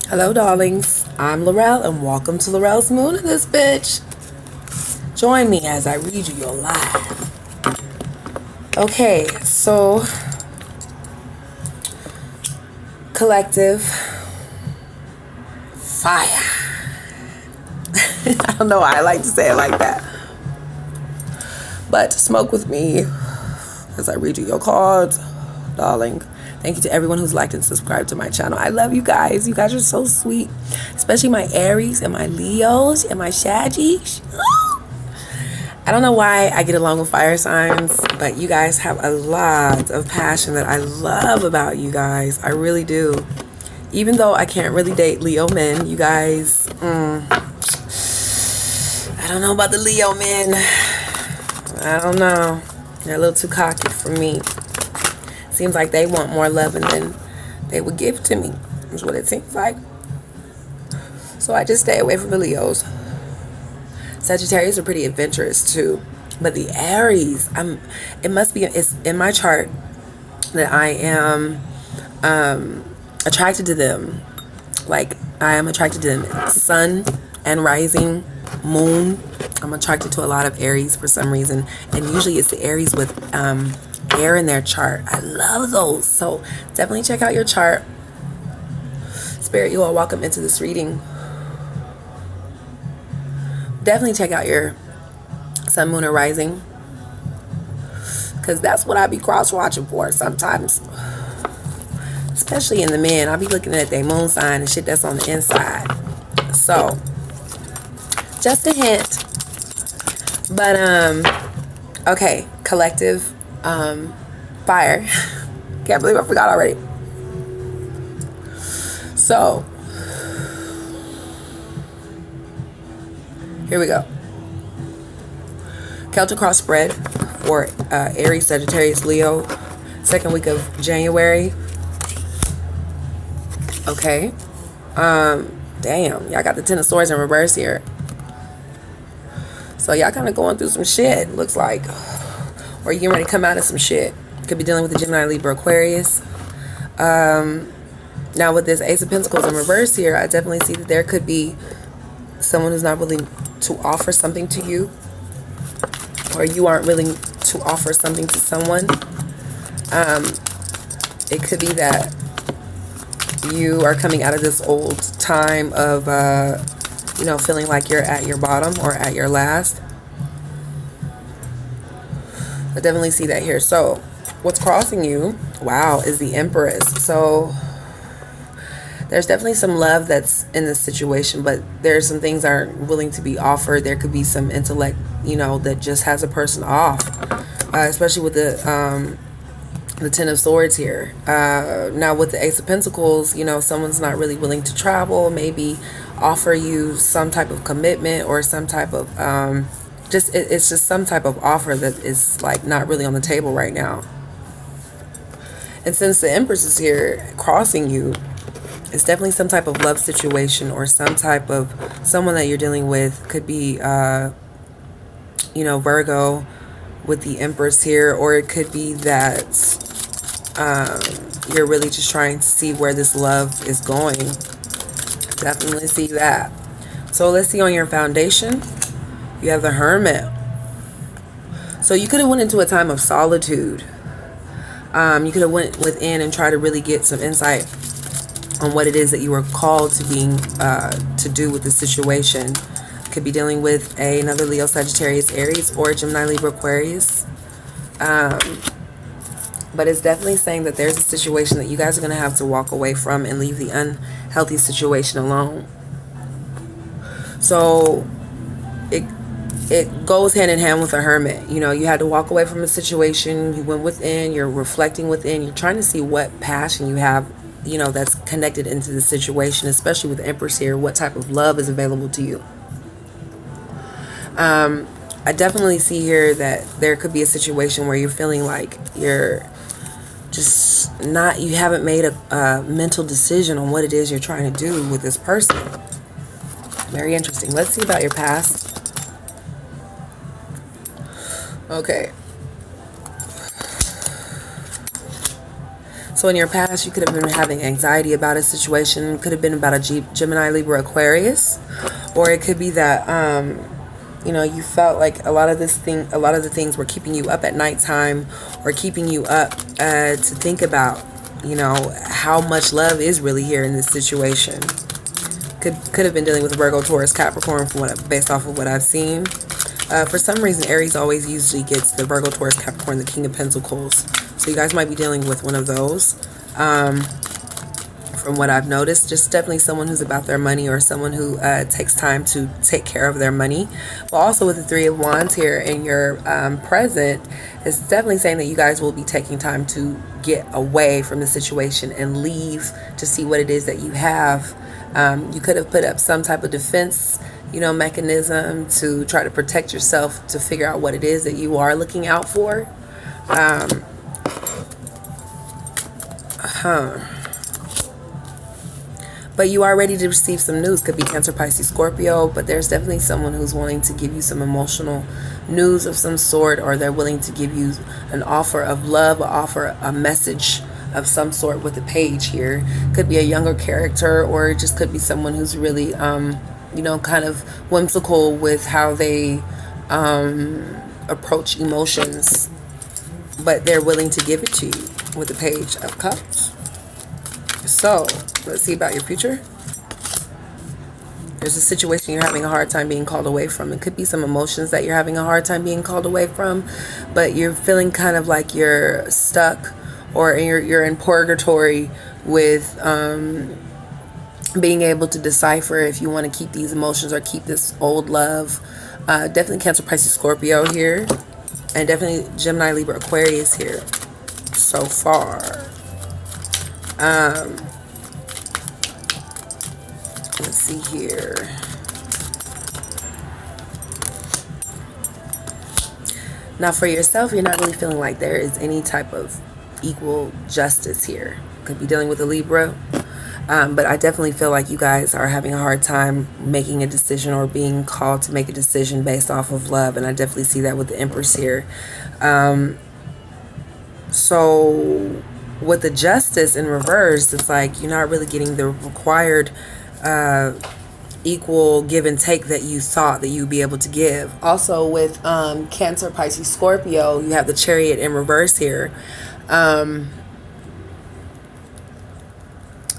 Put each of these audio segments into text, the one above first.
Hello, darlings. I'm Laurel, and welcome to Laurel's Moon in this bitch. Join me as I read you your life. Okay, so collective fire. I don't know why I like to say it like that, but smoke with me as I read you your cards, darling. Thank you to everyone who's liked and subscribed to my channel. I love you guys. You guys are so sweet, especially my Aries and my Leos and my Saggies. I don't know why I get along with fire signs, but you guys have a lot of passion that I love about you guys. I really do. Even though I can't really date Leo men, you guys, I don't know about the Leo men. I don't know. They're a little too cocky for me. Seems like they want more loving than they would give to me. That's what it seems like. So I just stay away from the Leos. Sagittarius are pretty adventurous too. But the Aries, it's in my chart that I am attracted to them. Like, I am attracted to them. Sun and rising, moon. I'm attracted to a lot of Aries for some reason. And usually it's the Aries with air in their chart. I love those. So definitely check out your chart. Spirit, you are welcome into this reading. Definitely check out your sun, moon, or rising, because that's what I be cross-watching for sometimes. Especially in the men. I'll be looking at their moon sign and shit that's on the inside. So, just a hint. But, okay. Collective fire. Can't believe I forgot already. So, here we go. Celtic cross spread for Aries, Sagittarius, Leo, second week of January. Okay. Damn, y'all got the Ten of Swords in reverse here. So y'all kind of going through some shit, looks like. Or you getting ready to come out of some shit. Could be dealing with the Gemini, Libra, Aquarius. Now with this Ace of Pentacles in reverse here, I definitely see that there could be someone who's not willing to offer something to you, or you aren't willing to offer something to someone. It could be that you are coming out of this old time of feeling like you're at your bottom or at your last. I definitely see that here. So what's crossing you, wow, is the Empress. So there's definitely some love that's in this situation, but there's some things that aren't willing to be offered. There could be some intellect, that just has a person off, especially with the Ten of Swords here. Now with the Ace of Pentacles, someone's not really willing to travel, maybe offer you some type of commitment or some type of, it's just some type of offer that is like not really on the table right now. And since the Empress is here crossing you, it's definitely some type of love situation or some type of someone that you're dealing with. Could be, Virgo with the Empress here, or it could be that you're really just trying to see where this love is going. Definitely see that. So let's see on your foundation. You have the Hermit. So you could have went into a time of solitude. You could have went within and tried to really get some insight on what it is that you were called to to do with the situation. Could be dealing with another Leo, Sagittarius, Aries, or Gemini, Libra, Aquarius. But it's definitely saying that there's a situation that you guys are going to have to walk away from and leave the unhealthy situation alone. So it goes hand in hand with a Hermit. You had to walk away from a situation. You went within. You're reflecting within. You're trying to see what passion you have, that's connected into the situation, especially with the Empress here. What type of love is available to you? I definitely see here that there could be a situation where you're feeling like you're just you haven't made a mental decision on what it is you're trying to do with this person. Very interesting. Let's see about your past. Okay. So in your past, you could have been having anxiety about a situation. Could have been about a Gemini, Libra, Aquarius. Or it could be that, you know, you felt like a lot of the things were keeping you up at nighttime, or keeping you up to think about, you know, how much love is really here in this situation. Could have been dealing with Virgo, Taurus, Capricorn, based off of what I've seen. For some reason, Aries always usually gets the Virgo, Taurus, Capricorn, the King of Pentacles. So you guys might be dealing with one of those. From what I've noticed, just definitely someone who's about their money, or someone who takes time to take care of their money. But also with the Three of Wands here in your present, it's definitely saying that you guys will be taking time to get away from the situation and leave to see what it is that you have. You could have put up some type of defense, you know, mechanism to try to protect yourself, to figure out what it is that you are looking out for. But you are ready to receive some news. Could be Cancer, Pisces, Scorpio, but there's definitely someone who's wanting to give you some emotional news of some sort, or they're willing to give you an offer of love, a message of some sort with the Page here. Could be a younger character, or it just could be someone who's really, you know, kind of whimsical with how they approach emotions, but they're willing to give it to you with the Page of Cups. So let's see about your future. There's a situation you're having a hard time being called away from. It could be some emotions that you're having a hard time being called away from, but you're feeling kind of like you're stuck, or you're in purgatory with being able to decipher if you want to keep these emotions or keep this old love. Definitely Cancer, Pisces, Scorpio here, and definitely Gemini, Libra, Aquarius here so far. Let's see here. Now for yourself, you're not really feeling like there is any type of equal justice here. Could be dealing with a Libra. But I definitely feel like you guys are having a hard time making a decision, or being called to make a decision based off of love. And I definitely see that with the Empress here. So with the Justice in reverse, it's like you're not really getting the required equal give and take that you thought that you'd be able to give. Also with Cancer, Pisces, Scorpio, you have the Chariot in reverse here.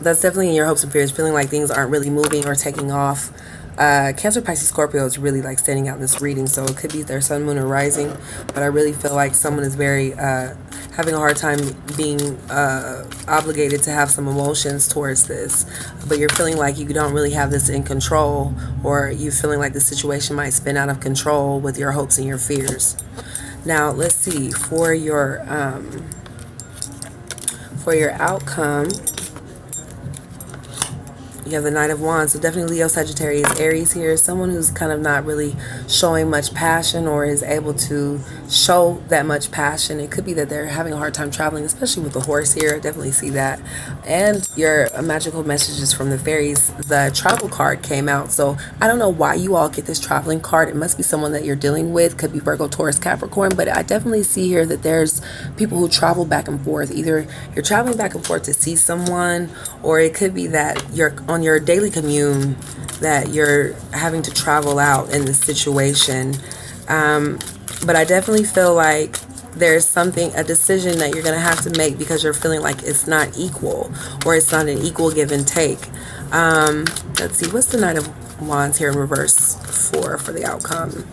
That's definitely in your hopes and fears, feeling like things aren't really moving or taking off. Cancer, Pisces, Scorpio is really like standing out in this reading, so it could be their sun, moon, or rising, but I really feel like someone is very having a hard time being obligated to have some emotions towards this, but you're feeling like you don't really have this in control, or you're feeling like the situation might spin out of control with your hopes and your fears. Now let's see for your outcome. You have the Knight of Wands, so definitely Leo, Sagittarius, Aries here. Someone who's kind of not really showing much passion, or is able to show that much passion. It could be that they're having a hard time traveling, especially with the horse here. I definitely see that. And your magical messages from the fairies, the travel card came out. So I don't know why you all get this traveling card. It must be someone that you're dealing with. Could be Virgo, Taurus, Capricorn. But I definitely see here that there's people who travel back and forth. Either you're traveling back and forth to see someone, or it could be that you're on your daily commune, that you're having to travel out in this situation. But I definitely feel like there's a decision that you're going to have to make, because you're feeling like it's not equal, or it's not an equal give and take. Let's see, what's the Knight of Wands here in reverse for the outcome?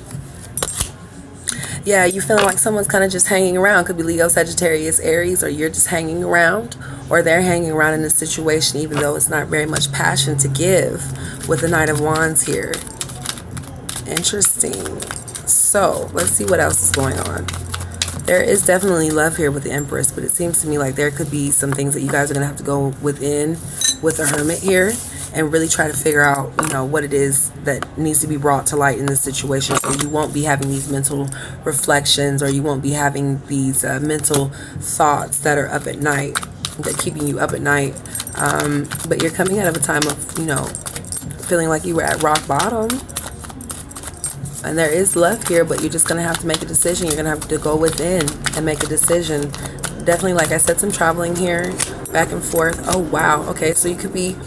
Yeah, you're feeling like someone's kind of just hanging around. Could be Leo, Sagittarius, Aries, or you're just hanging around, or they're hanging around in this situation, even though it's not very much passion to give with the Knight of Wands here. Interesting. So let's see what else is going on. There is definitely love here with the Empress, but it seems to me like there could be some things that you guys are going to have to go within with the Hermit here, and really try to figure out, you know, what it is that needs to be brought to light in this situation, so you won't be having these mental reflections, or you won't be having these mental thoughts that are up at night, that keeping you up at night. But you're coming out of a time of, you know, feeling like you were at rock bottom, and there is love here, but you're just going to have to make a decision. You're going to have to go within and make a decision. Definitely, like I said, some traveling here, back and forth. Oh, wow. Okay, so you could be,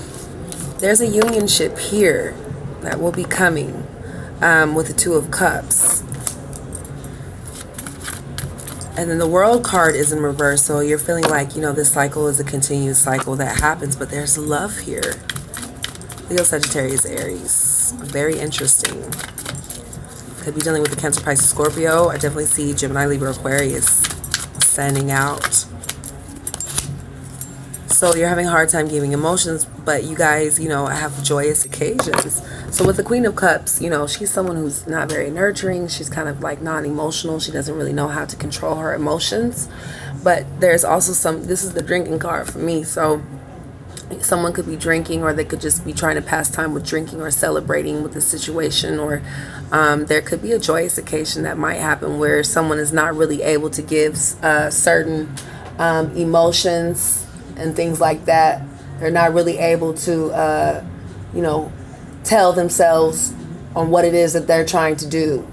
there's a unionship here that will be coming with the Two of Cups. And then the World card is in reverse, so you're feeling like, you know, this cycle is a continuous cycle that happens, but there's love here. Leo, Sagittarius, Aries. Very interesting. Could be dealing with the Cancer, Pisces, Scorpio. I definitely see Gemini, Libra, Aquarius standing out. So you're having a hard time giving emotions, but you guys, you know, have joyous occasions. So with the Queen of Cups, you know, she's someone who's not very nurturing. She's kind of like non-emotional. She doesn't really know how to control her emotions. But there's also some, this is the drinking card for me. So someone could be drinking, or they could just be trying to pass time with drinking or celebrating with the situation, or there could be a joyous occasion that might happen where someone is not really able to give certain emotions and things like that. They're not really able to, you know, tell themselves on what it is that they're trying to do.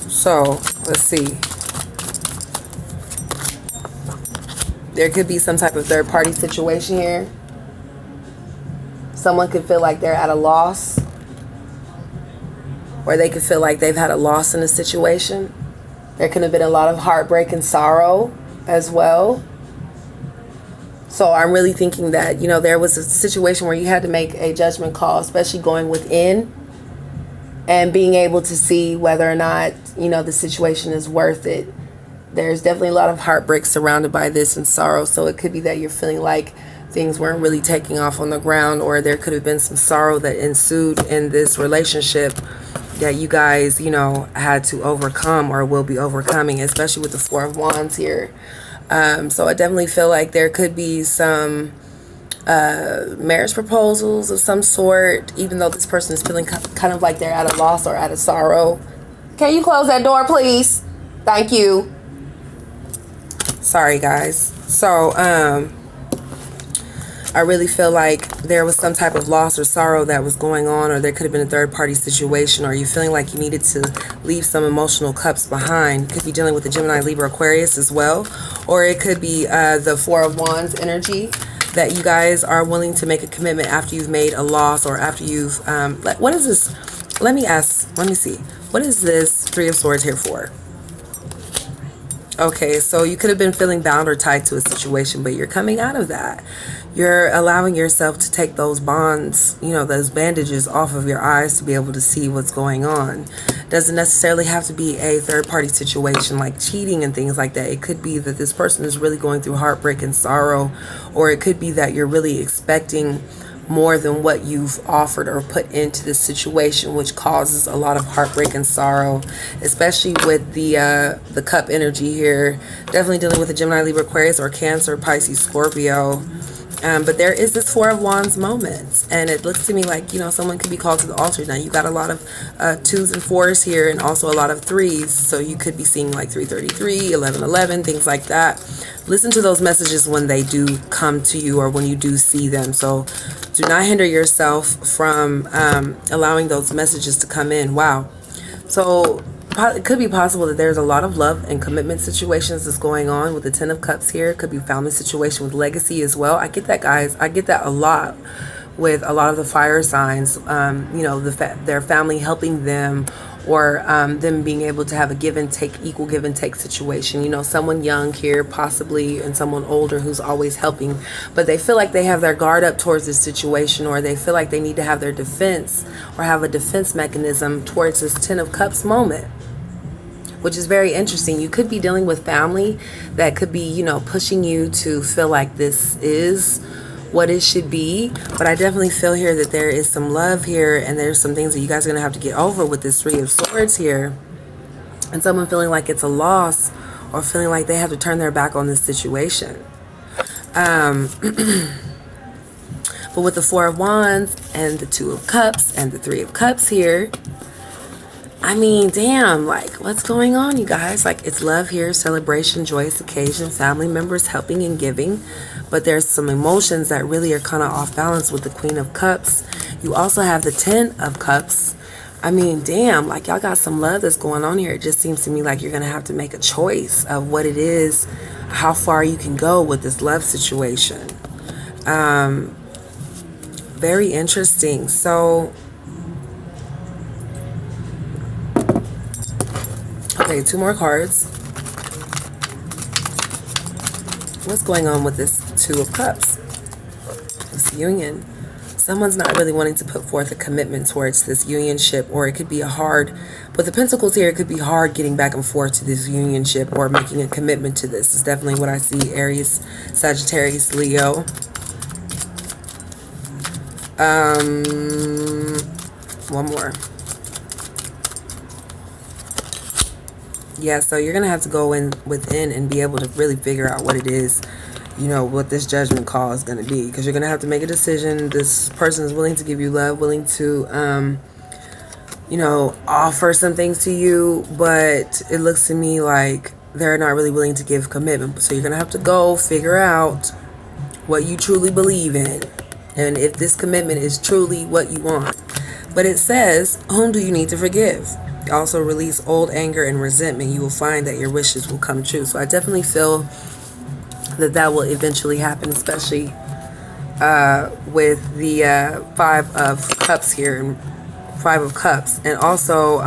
So, let's see. There could be some type of third-party situation here. Someone could feel like they're at a loss, or they could feel like they've had a loss in a situation. There could have been a lot of heartbreak and sorrow as well. So I'm really thinking that, you know, there was a situation where you had to make a judgment call, especially going within and being able to see whether or not, you know, the situation is worth it. There's definitely a lot of heartbreak surrounded by this and sorrow. So it could be that you're feeling like things weren't really taking off on the ground, or there could have been some sorrow that ensued in this relationship that you guys, you know, had to overcome or will be overcoming, especially with the Four of Wands here. So I definitely feel like there could be some marriage proposals of some sort, even though this person is feeling kind of like they're at a loss or at a sorrow. Can you close that door, please? Thank you. Sorry, guys. So, I really feel like there was some type of loss or sorrow that was going on, or there could have been a third-party situation, or you feeling like you needed to leave some emotional cups behind. Could be dealing with the Gemini, Libra, Aquarius as well, or it could be the Four of Wands energy, that you guys are willing to make a commitment after you've made a loss, or after you've what is this? Let me see, what is this Three of Swords here for? Okay, so you could have been feeling bound or tied to a situation, but you're coming out of that. You're allowing yourself to take those bonds, you know, those bandages off of your eyes to be able to see what's going on. Doesn't necessarily have to be a third-party situation like cheating and things like that. It could be that this person is really going through heartbreak and sorrow, or it could be that you're really expecting more than what you've offered or put into this situation, which causes a lot of heartbreak and sorrow, especially with the cup energy here. Definitely dealing with a Gemini, Libra, Aquarius, or Cancer, Pisces, Scorpio. But there is this Four of Wands moment, and it looks to me like, you know, someone could be called to the altar. Now, you got a lot of 2s and 4s here, and also a lot of 3s, so you could be seeing like 333, 1111, things like that. Listen to those messages when they do come to you, or when you do see them. So do not hinder yourself from allowing those messages to come in. Wow. So it could be possible that there's a lot of love and commitment situations that's going on with the Ten of Cups here. It could be family situation with legacy as well. I get that, guys. I get that a lot with a lot of the fire signs. You know, their family helping them, or them being able to have a give and take, equal give and take situation. You know, someone young here possibly, and someone older who's always helping, but they feel like they have their guard up towards this situation, or they feel like they need to have their defense, or have a defense mechanism towards this Ten of Cups moment, which is very interesting. You could be dealing with family that could be, you know, pushing you to feel like this is what it should be. But I definitely feel here that there is some love here, and there's some things that you guys are going to have to get over with this Three of Swords here. And someone feeling like it's a loss, or feeling like they have to turn their back on this situation. But with the Four of Wands and the Two of Cups and the Three of Cups here, I mean, damn, like, what's going on, you guys? Like, it's love here, celebration, joyous occasion, family members helping and giving. But there's some emotions that really are kind of off balance with the Queen of Cups. You also have the Ten of Cups I mean, damn, like y'all got some love that's going on here. It just seems to me like you're going to have to make a choice of what it is, how far you can go with this love situation. Very interesting. So, okay, 2 more cards. What's going on with this 2 of Cups? This union. Someone's not really wanting to put forth a commitment towards this unionship, or it could be a hard, with the Pentacles here, it could be hard getting back and forth to this unionship or making a commitment to this. Is definitely what I see. Aries, Sagittarius, Leo. One more. Yeah, so you're going to have to go in within and be able to really figure out what it is, you know, what this judgment call is going to be. Because you're going to have to make a decision. This person is willing to give you love, willing to, you know, offer some things to you. But it looks to me like they're not really willing to give commitment. So you're going to have to go figure out what you truly believe in. And if this commitment is truly what you want. But it says, whom do you need to forgive? Also release old anger and resentment. You will find that your wishes will come true. So I definitely feel that that will eventually happen, especially with the 5 of Cups here, and 5 of Cups, and also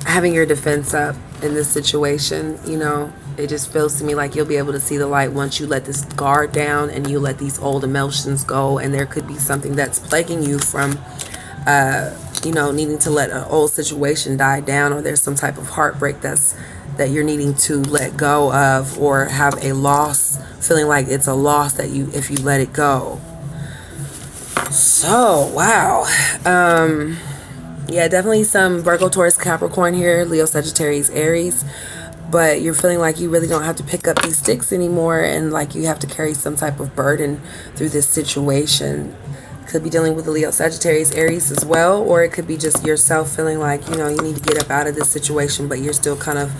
having your defense up in this situation. You know, it just feels to me like you'll be able to see the light once you let this guard down and you let these old emotions go. And there could be something that's plaguing you from you know, needing to let an old situation die down, or there's some type of heartbreak that you're needing to let go of, or have a loss, feeling like it's a loss that you, if you let it go. So, wow. Yeah, definitely some Virgo, Taurus, Capricorn here, Leo, Sagittarius, Aries. But you're feeling like you really don't have to pick up these sticks anymore, and like you have to carry some type of burden through this situation. Could be dealing with the Leo, Sagittarius, Aries as well, or it could be just yourself feeling like, you know, you need to get up out of this situation, but you're still kind of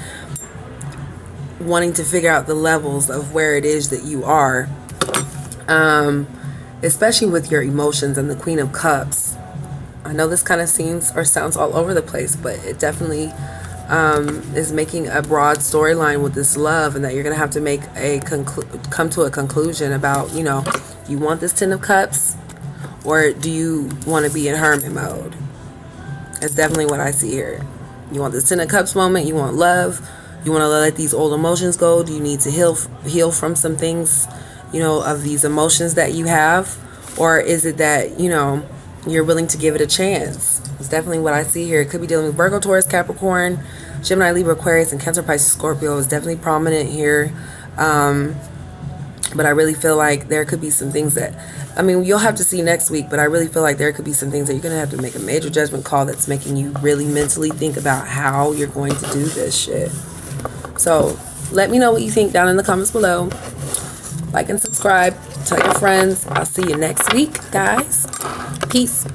wanting to figure out the levels of where it is that you are, especially with your emotions and the Queen of Cups. I know this kind of seems or sounds all over the place, but it definitely is making a broad storyline with this love, and that you're going to have to make a come to a conclusion about, you know, you want this 10 of Cups, or do you want to be in hermit mode? That's definitely what I see here. You want this 10 of Cups moment. You want love. You want to let these old emotions go. Do you need to heal from some things, you know, of these emotions that you have? Or is it that, you know, you're willing to give it a chance? It's definitely what I see here. It could be dealing with Virgo, Taurus, Capricorn, Gemini, Libra, Aquarius, and Cancer, Pisces, Scorpio is definitely prominent here. But I really feel like there could be some things that, I mean, you'll have to see next week, but I really feel like there could be some things that you're going to have to make a major judgment call that's making you really mentally think about how you're going to do this shit. So let me know what you think down in the comments below. Like and subscribe. Tell your friends. I'll see you next week, guys. Peace.